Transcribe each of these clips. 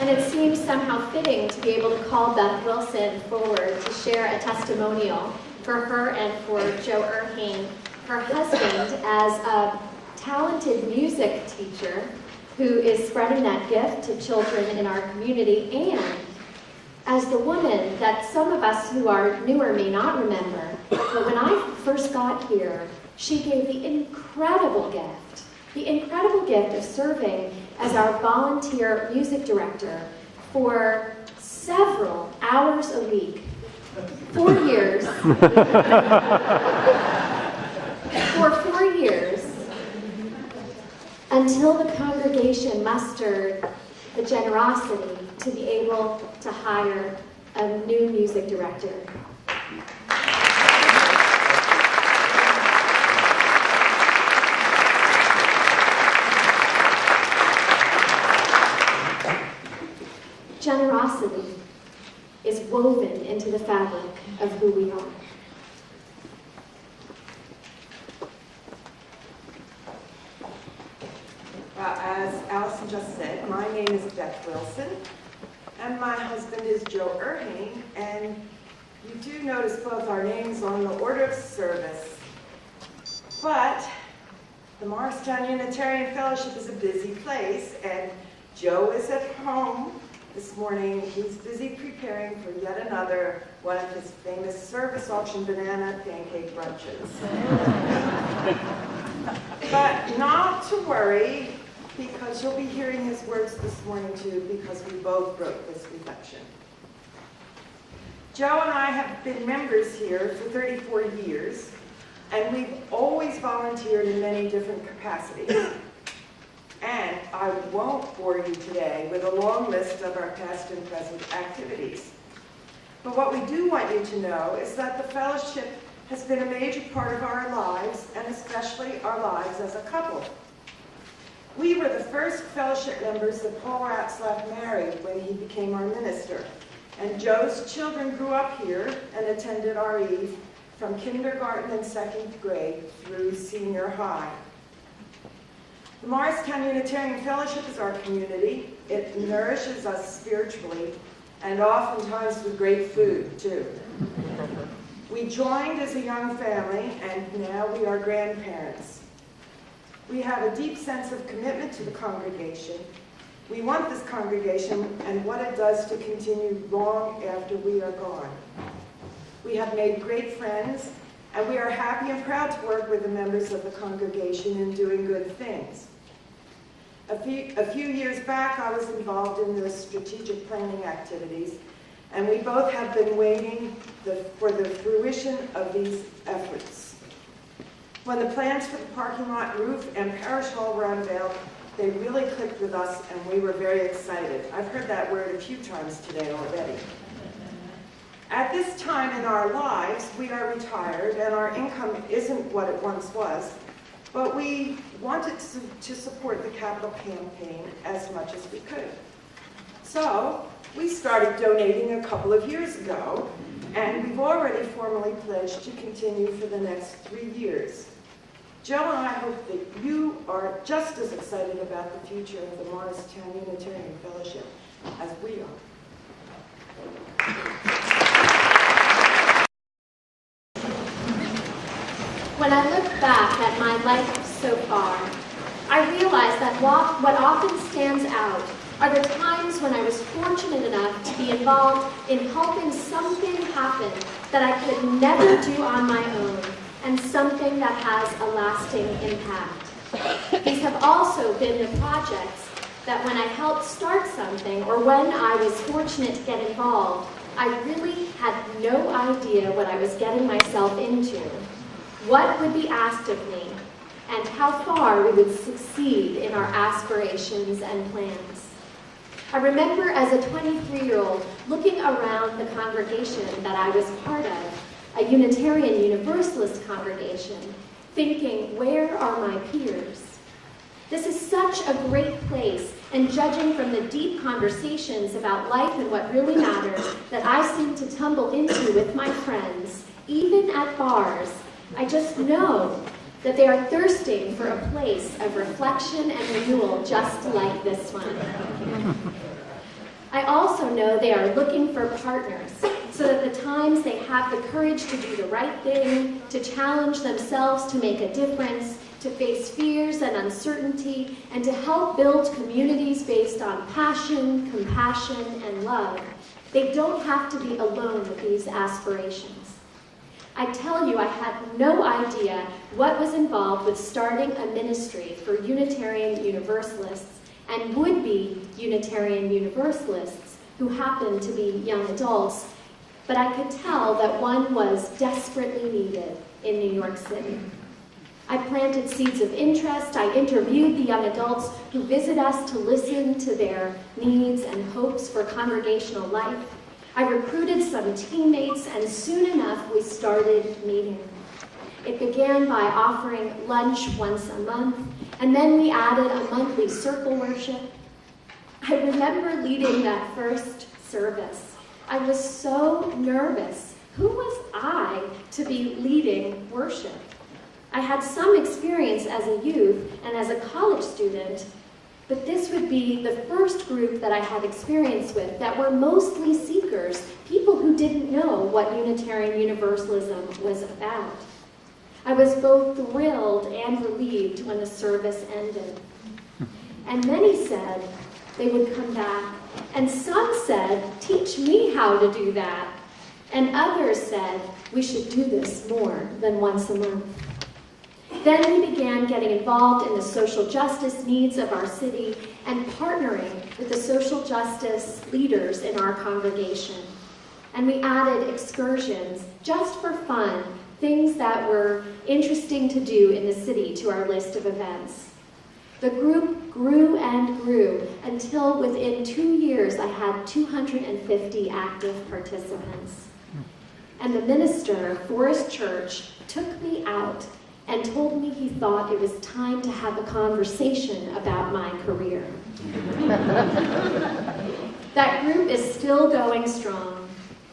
And it seems somehow fitting to be able to call Beth Wilson forward to share a testimonial for her and for Joe Erhane, her husband, as a talented music teacher who is spreading that gift to children in our community, and as the woman that some of us who are newer may not remember, but when I first got here, she gave the incredible gift of serving as our volunteer music director for several hours a week, 4 years, for 4 years, until the congregation mustered the generosity to be able to hire a new music director. Generosity is woven into the fabric of who we are. Well, as Alison just said, my name is Beth Wilson, and my husband is Joe Erhane, and you do notice both our names on the order of service. But the Morristown Unitarian Fellowship is a busy place, and Joe is at home this morning. He's busy preparing for yet another one of his famous service auction banana pancake brunches. But not to worry, because you'll be hearing his words this morning too, because we both wrote this reflection. Joe and I have been members here for 34 years, and we've always volunteered in many different capacities. And I won't bore you today with a long list of our past and present activities. But what we do want you to know is that the fellowship has been a major part of our lives, and especially our lives as a couple. We were the first fellowship members that Paul Ratzlaff married when he became our minister. And Joe's children grew up here and attended our Eve from kindergarten and 2nd grade through senior high. The Morristown Unitarian Fellowship is our community. It nourishes us spiritually, and oftentimes with great food, too. We joined as a young family, and now we are grandparents. We have a deep sense of commitment to the congregation. We want this congregation and what it does to continue long after we are gone. We have made great friends, and we are happy and proud to work with the members of the congregation in doing good things. A few years back, I was involved in the strategic planning activities, and we both have been waiting for the fruition of these efforts. When the plans for the parking lot roof and parish hall were unveiled, they really clicked with us, and we were very excited. I've heard that word a few times today already. At this time in our lives, we are retired, and our income isn't what it once was, but we wanted to support the capital campaign as much as we could. So we started donating a couple of years ago, and we've already formally pledged to continue for the next 3 years. Joe and I hope that you are just as excited about the future of the Morristown Unitarian Fellowship as we are. When I look back at my life so far, I realize that what often stands out are the times when I was fortunate enough to be involved in helping something happen that I could never do on my own, and something that has a lasting impact. These have also been the projects that when I helped start something, or when I was fortunate to get involved, I really had no idea what I was getting myself into, what would be asked of me, and how far we would succeed in our aspirations and plans. I remember as a 23-year-old looking around the congregation that I was part of, a Unitarian Universalist congregation, thinking, where are my peers? This is such a great place, and judging from the deep conversations about life and what really matters that I seem to tumble into with my friends, even at bars, I just know that they are thirsting for a place of reflection and renewal just like this one. I also know they are looking for partners, so that the times they have the courage to do the right thing, to challenge themselves to make a difference, to face fears and uncertainty, and to help build communities based on passion, compassion, and love, they don't have to be alone with these aspirations. I tell you, I had no idea what was involved with starting a ministry for Unitarian Universalists and would-be Unitarian Universalists who happened to be young adults, but I could tell that one was desperately needed in New York City. I planted seeds of interest. I interviewed the young adults who visit us to listen to their needs and hopes for congregational life. I recruited some teammates, and soon enough we started meeting. It began by offering lunch once a month, and then we added a monthly circle worship. I remember leading that first service. I was so nervous. Who was I to be leading worship? I had some experience as a youth and as a college student, but this would be the first group that I had experience with that were mostly seekers, people who didn't know what Unitarian Universalism was about. I was both thrilled and relieved when the service ended. And many said they would come back, and some said, "Teach me how to do that." And others said, "We should do this more than once a month." Then we began getting involved in the social justice needs of our city and partnering with the social justice leaders in our congregation. And we added excursions just for fun, things that were interesting to do in the city to our list of events. The group grew and grew until within 2 years I had 250 active participants. And the minister of Forest Church took me out and told me he thought it was time to have a conversation about my career. That group is still going strong.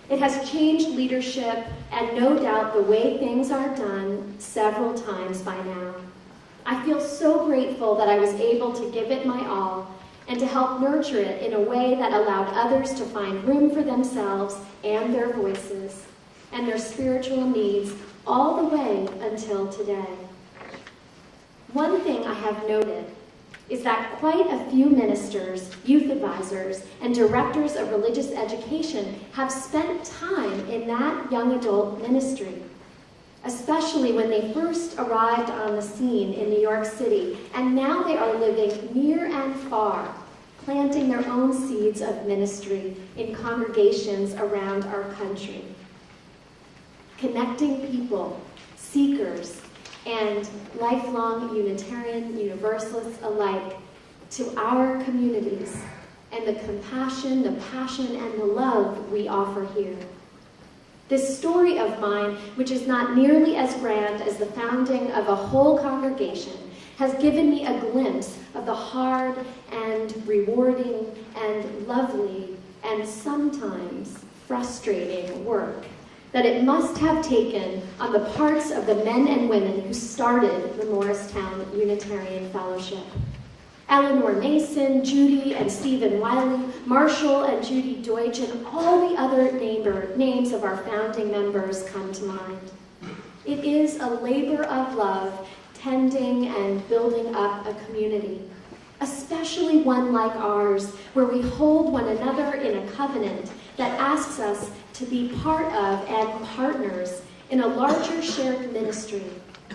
It has changed leadership and no doubt the way things are done several times by now. I feel so grateful that I was able to give it my all and to help nurture it in a way that allowed others to find room for themselves and their voices and their spiritual needs all the way until today. One thing I have noted is that quite a few ministers, youth advisors, and directors of religious education have spent time in that young adult ministry, especially when they first arrived on the scene in New York City, and now they are living near and far, planting their own seeds of ministry in congregations around our country, connecting people, seekers, and lifelong Unitarian Universalists alike to our communities and the compassion, the passion, and the love we offer here. This story of mine, which is not nearly as grand as the founding of a whole congregation, has given me a glimpse of the hard and rewarding and lovely and sometimes frustrating work that it must have taken on the parts of the men and women who started the Morristown Unitarian Fellowship. Eleanor Mason, Judy and Stephen Wiley, Marshall and Judy Deutsch, and all the other names of our founding members come to mind. It is a labor of love, tending and building up a community, especially one like ours, where we hold one another in a covenant that asks us to be part of and partners in a larger shared ministry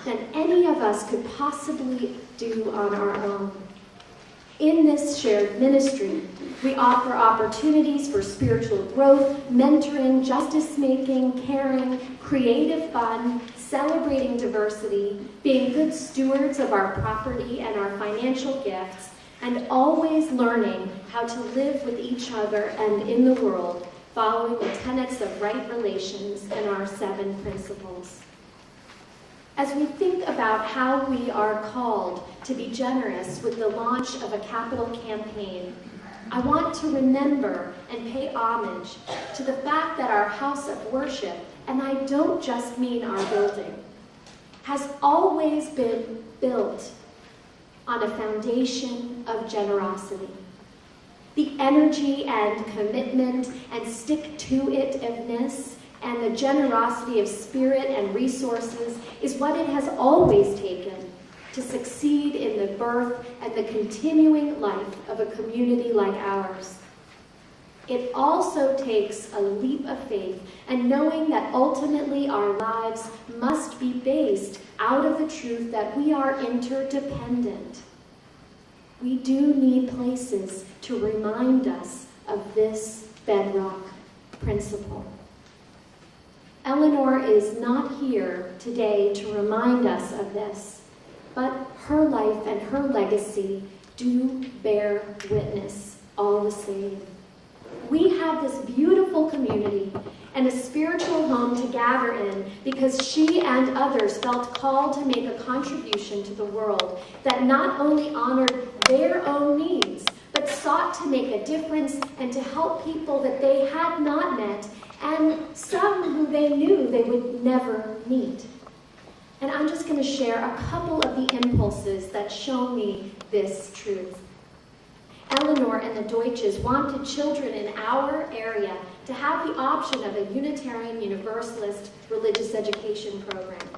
than any of us could possibly do on our own. In this shared ministry, we offer opportunities for spiritual growth, mentoring, justice-making, caring, creative fun, celebrating diversity, being good stewards of our property and our financial gifts, and always learning how to live with each other and in the world, following the tenets of right relations and our 7 principles. As we think about how we are called to be generous with the launch of a capital campaign, I want to remember and pay homage to the fact that our house of worship, and I don't just mean our building, has always been built on a foundation of generosity. The energy and commitment and stick-to-itiveness and the generosity of spirit and resources is what it has always taken to succeed in the birth and the continuing life of a community like ours. It also takes a leap of faith and knowing that ultimately our lives must be based out of the truth that we are interdependent. We do need places to remind us of this bedrock principle. Eleanor is not here today to remind us of this, but her life and her legacy do bear witness all the same. We have this beautiful community and a spiritual home to gather in because she and others felt called to make a contribution to the world that not only honored their own needs, but sought to make a difference and to help people that they had not met and some who they knew they would never meet. And I'm just going to share a couple of the impulses that show me this truth. Eleanor and the Deutsches wanted children in our area to have the option of a Unitarian Universalist religious education program.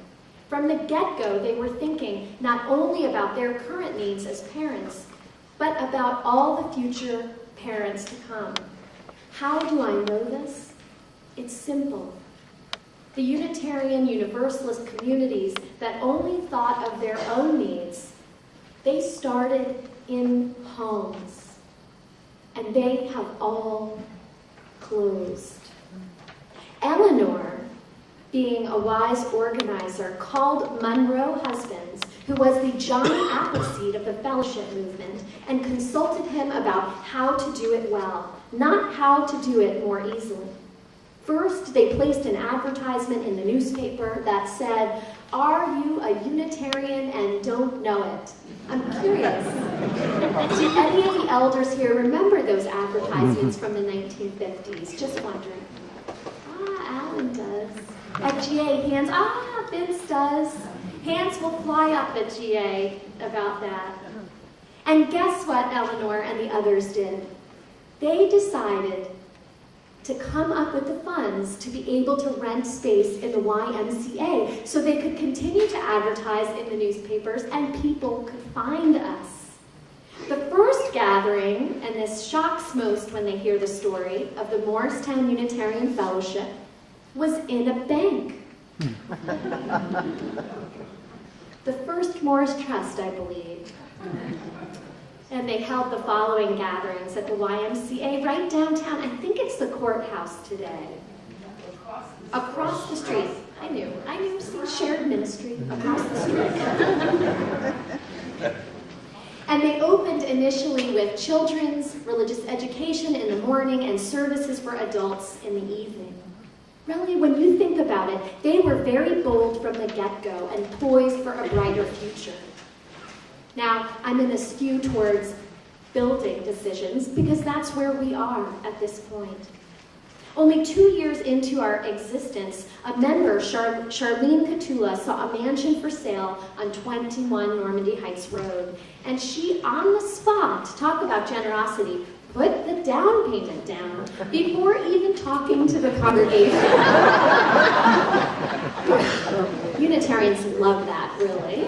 From the get-go, they were thinking not only about their current needs as parents, but about all the future parents to come. How do I know this? It's simple. The Unitarian Universalist communities that only thought of their own needs, they started in homes, and they have all closed. Eleanor, being a wise organizer, called Monroe Husbands, who was the John Appleseed of the fellowship movement, and consulted him about how to do it well, not how to do it more easily. First, they placed an advertisement in the newspaper that said, "Are you a Unitarian and don't know it?" I'm curious. Do any of the elders here remember those advertisements from the 1950s? Just wondering. Alan does. At GA, hands, Vince does. Hands will fly up at GA about that. And guess what Eleanor and the others did? They decided to come up with the funds to be able to rent space in the YMCA so they could continue to advertise in the newspapers and people could find us. The first gathering, and this shocks most when they hear the story, of the Morristown Unitarian Fellowship was in a bank. The First Morris Trust, I believe. And they held the following gatherings at the YMCA right downtown. I think it's the courthouse today. Across the street. I knew. See, shared ministry across the street. And they opened initially with children's religious education in the morning and services for adults in the evening. Really, when you think about it, they were very bold from the get-go and poised for a brighter future. Now, I'm going to skew towards building decisions because that's where we are at this point. Only 2 years into our existence, a member, Charlene Catula, saw a mansion for sale on 21 Normandy Heights Road. And she, on the spot, talk about generosity, put the down payment down before even talking to the congregation. Unitarians love that, really.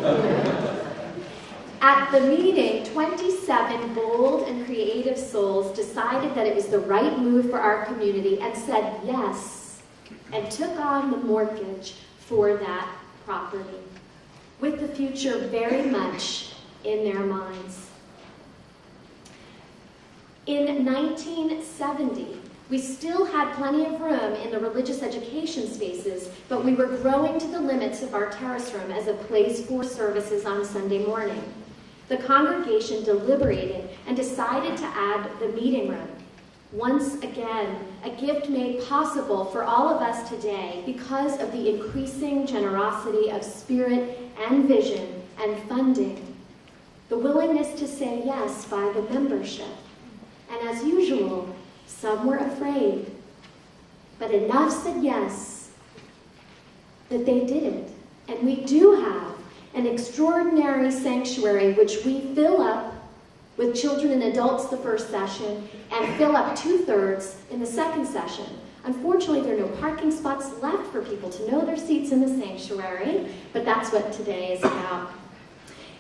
At the meeting, 27 bold and creative souls decided that it was the right move for our community and said yes, and took on the mortgage for that property, with the future very much in their minds. In 1970, we still had plenty of room in the religious education spaces, but we were growing to the limits of our terrace room as a place for services on Sunday morning. The congregation deliberated and decided to add the meeting room. Once again, a gift made possible for all of us today because of the increasing generosity of spirit and vision and funding. The willingness to say yes by the membership. And as usual, some were afraid, but enough said yes that they did it. And we do have an extraordinary sanctuary which we fill up with children and adults the first session, and fill up 2/3 in the second session. Unfortunately, there are no parking spots left for people to know their seats in the sanctuary, but that's what today is about.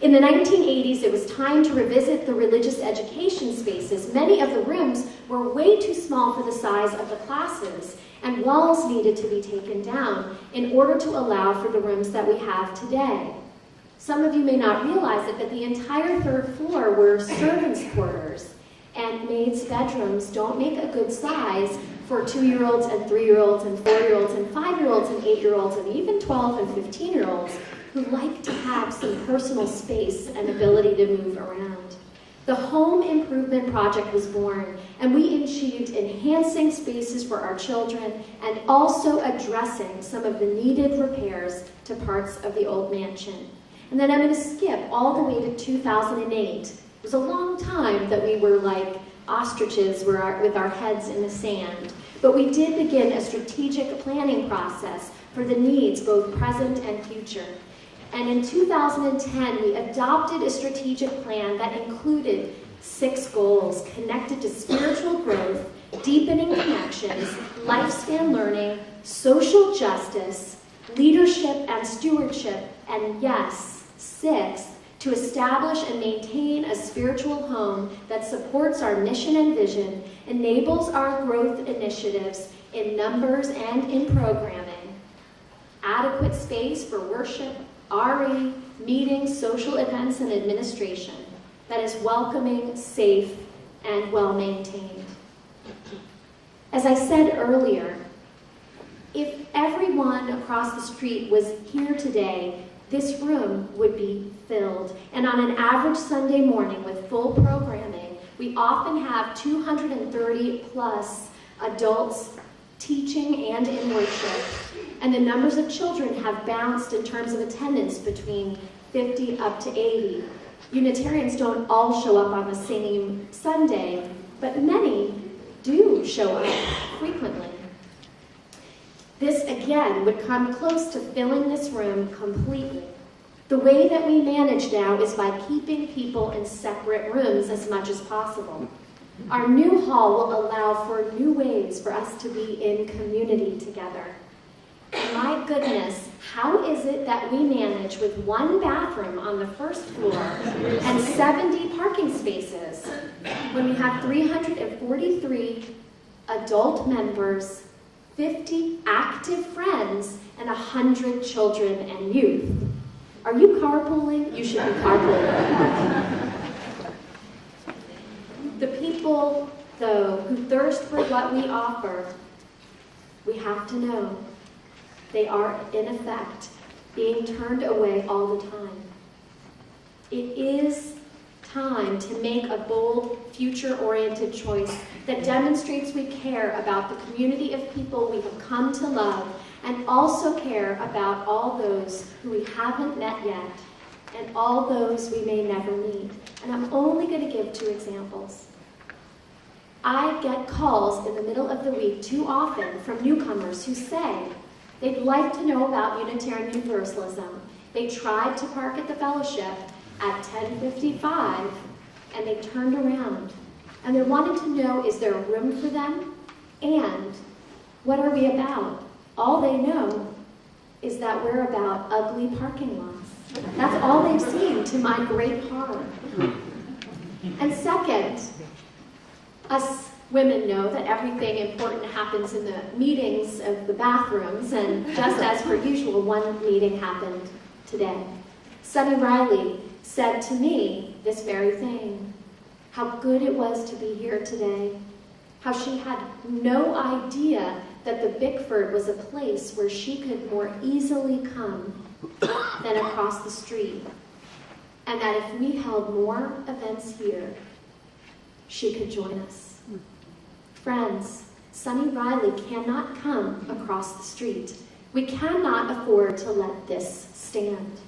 In the 1980s, it was time to revisit the religious education spaces. Many of the rooms were way too small for the size of the classes, and walls needed to be taken down in order to allow for the rooms that we have today. Some of you may not realize it, but the entire 3rd floor were servants' quarters, and maids' bedrooms don't make a good size for 2-year-olds and 3-year-olds and 4-year-olds and 5-year-olds and 8-year-olds and even 12 and 15-year-olds who like to have some personal space and ability to move around. The Home Improvement Project was born, and we achieved enhancing spaces for our children and also addressing some of the needed repairs to parts of the old mansion. And then I'm going to skip all the way to 2008. It was a long time that we were like ostriches with our heads in the sand. But we did begin a strategic planning process for the needs, both present and future. And in 2010, we adopted a strategic plan that included 6 goals connected to spiritual growth, deepening connections, lifespan learning, social justice, leadership and stewardship, and yes, 6, to establish and maintain a spiritual home that supports our mission and vision, enables our growth initiatives in numbers and in programming, adequate space for worship, RE, meetings, social events, and administration that is welcoming, safe, and well-maintained. As I said earlier, if everyone across the street was here today, this room would be filled. And on an average Sunday morning with full programming, we often have 230 plus adults teaching and in worship. And the numbers of children have bounced in terms of attendance between 50 up to 80. Unitarians don't all show up on the same Sunday, but many do show up frequently. This, again, would come close to filling this room completely. The way that we manage now is by keeping people in separate rooms as much as possible. Our new hall will allow for new ways for us to be in community together. And my goodness, how is it that we manage with 1 bathroom on the 1st floor and 70 parking spaces when we have 343 adult members, 50 active friends, and 100 children and youth? Are you carpooling? You should be carpooling. The people, though, who thirst for what we offer, we have to know they are, in effect, being turned away all the time. It is time to make a bold, future-oriented choice that demonstrates we care about the community of people we have come to love and also care about all those who we haven't met yet and all those we may never meet. And I'm only going to give 2 examples. I get calls in the middle of the week too often from newcomers who say they'd like to know about Unitarian Universalism. They tried to park at the fellowship at 10:55 and they turned around. And they wanted to know, is there a room for them? And what are we about? All they know is that we're about ugly parking lots. That's all they've seen, to my great horror. And second, us women know that everything important happens in the meetings of the bathrooms, and just as per usual, 1 meeting happened today. Sunny Riley said to me this very thing, how good it was to be here today, how she had no idea that the Bickford was a place where she could more easily come than across the street, and that if we held more events here, she could join us. Friends, Sunny Riley cannot come across the street. We cannot afford to let this stand.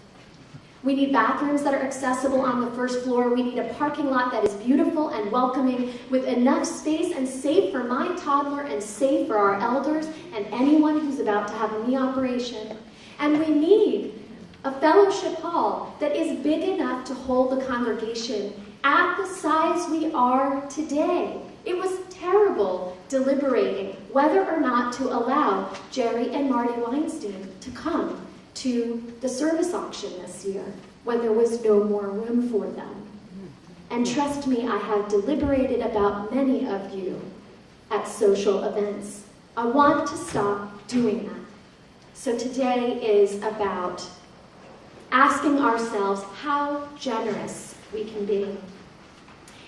We need bathrooms that are accessible on the 1st floor. We need a parking lot that is beautiful and welcoming with enough space and safe for my toddler and safe for our elders and anyone who's about to have a knee operation. And we need a fellowship hall that is big enough to hold the congregation at the size we are today. It was terrible deliberating whether or not to allow Jerry and Marty Weinstein to come to the service auction this year when there was no more room for them. And trust me, I have deliberated about many of you at social events. I want to stop doing that. So today is about asking ourselves how generous we can be.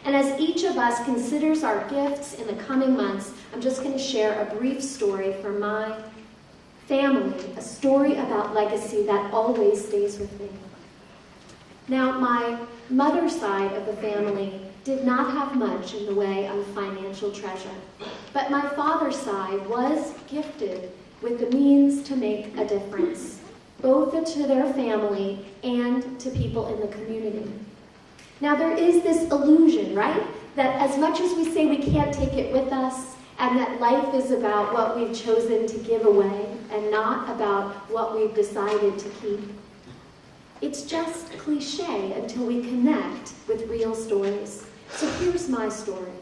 And as each of us considers our gifts in the coming months, I'm just going to share a brief story from my family, a story about legacy that always stays with me. Now, my mother's side of the family did not have much in the way of financial treasure, but my father's side was gifted with the means to make a difference, both to their family and to people in the community. Now, there is this illusion, right, that as much as we say we can't take it with us, and that life is about what we've chosen to give away and not about what we've decided to keep. It's just cliche until we connect with real stories. So here's my story.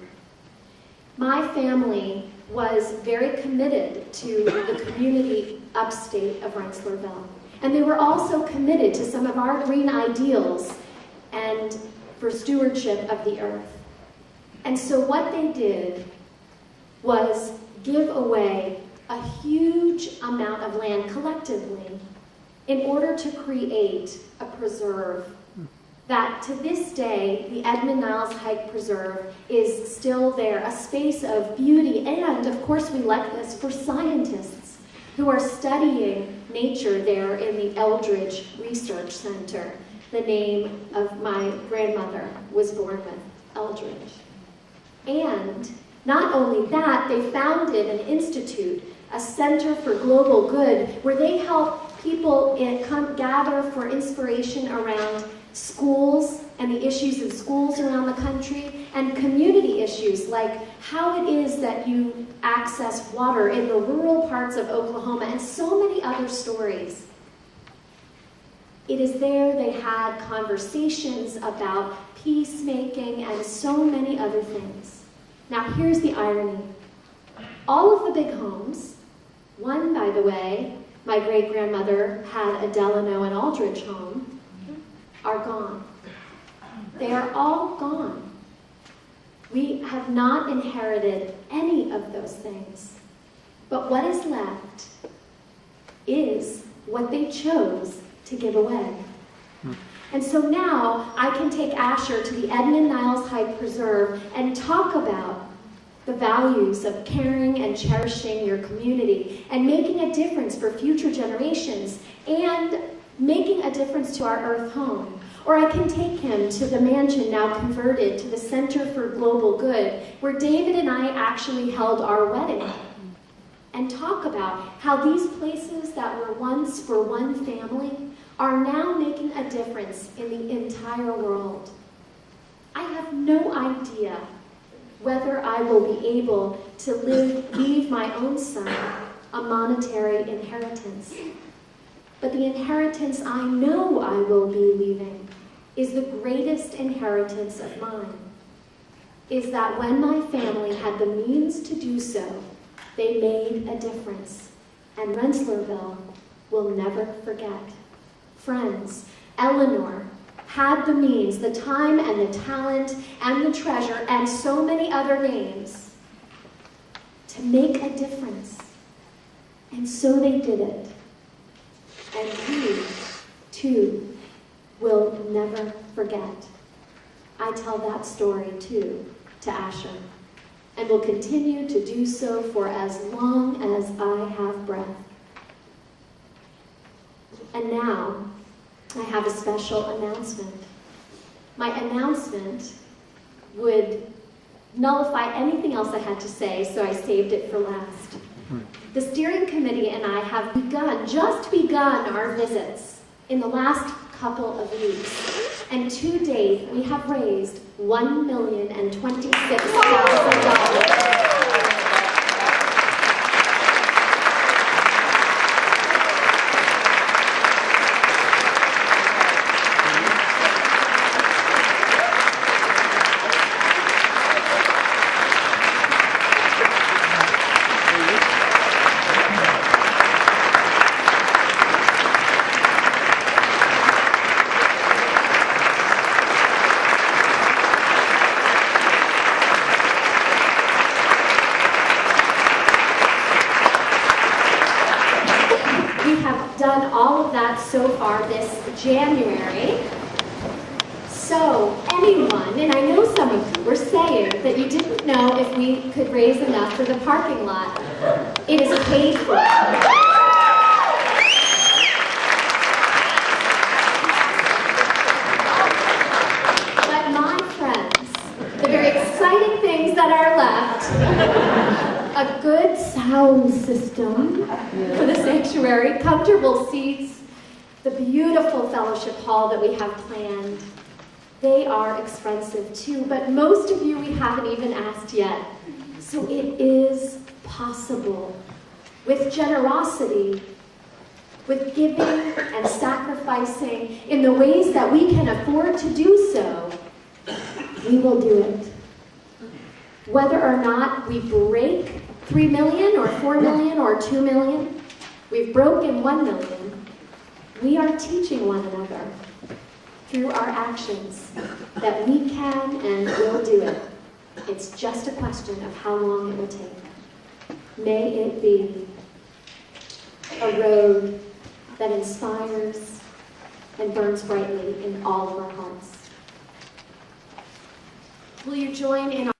My family was very committed to the community upstate of Rensselaerville. And they were also committed to some of our green ideals and for stewardship of the earth. And so what they did was give away a huge amount of land collectively in order to create a preserve that to this day, the Edmund Niles Hike Preserve is still there, a space of beauty, and of course we like this for scientists who are studying nature there in the Eldridge Research Center. The name of my grandmother was born with, Eldridge. And not only that, they founded an institute, a Center for Global Good, where they help people gather for inspiration around schools and the issues in schools around the country, and community issues like how it is that you access water in the rural parts of Oklahoma, and so many other stories. It is there they had conversations about peacemaking and so many other things. Now here's the irony. All of the big homes, one, by the way, my great-grandmother had a Delano and Aldridge home, are gone. They are all gone. We have not inherited any of those things. But what is left is what they chose to give away. And so now I can take Asher to the Edmund Niles Hike Preserve and talk about the values of caring and cherishing your community and making a difference for future generations and making a difference to our earth home. Or I can take him to the mansion now converted to the Center for Global Good, where David and I actually held our wedding, and talk about how these places that were once for one family are now making a difference in the entire world. I have no idea whether I will be able to leave my own son a monetary inheritance. But the inheritance I know I will be leaving is the greatest inheritance of mine, is that when my family had the means to do so, they made a difference, and Rensselaerville will never forget. Friends, Eleanor had the means, the time and the talent and the treasure and so many other names to make a difference. And so they did it. And we, too, will never forget. I tell that story, too, to Asher, and will continue to do so for as long as I have breath. And now, I have a special announcement. My announcement would nullify anything else I had to say, so I saved it for last. The steering committee and I have just begun our visits in the last couple of weeks. And to date, we have raised $1,026,000. done all of that so far this January. So anyone, and I know some of you were saying that you didn't know if we could raise enough for the parking lot. It is paid for. But my friends, the very exciting things that are left, a good sound system for the sanctuary, comfortable seats, the beautiful fellowship hall that we have planned. They are expensive too, but most of you we haven't even asked yet. So it is possible. With generosity, with giving and sacrificing in the ways that we can afford to do so, we will do it. Whether or not we break 3 million or 4 million or 2 million, we've broken 1 million, we are teaching one another through our actions that we can and will do it. It's just a question of how long it will take. May it be a road that inspires and burns brightly in all of our hearts. Will you join in our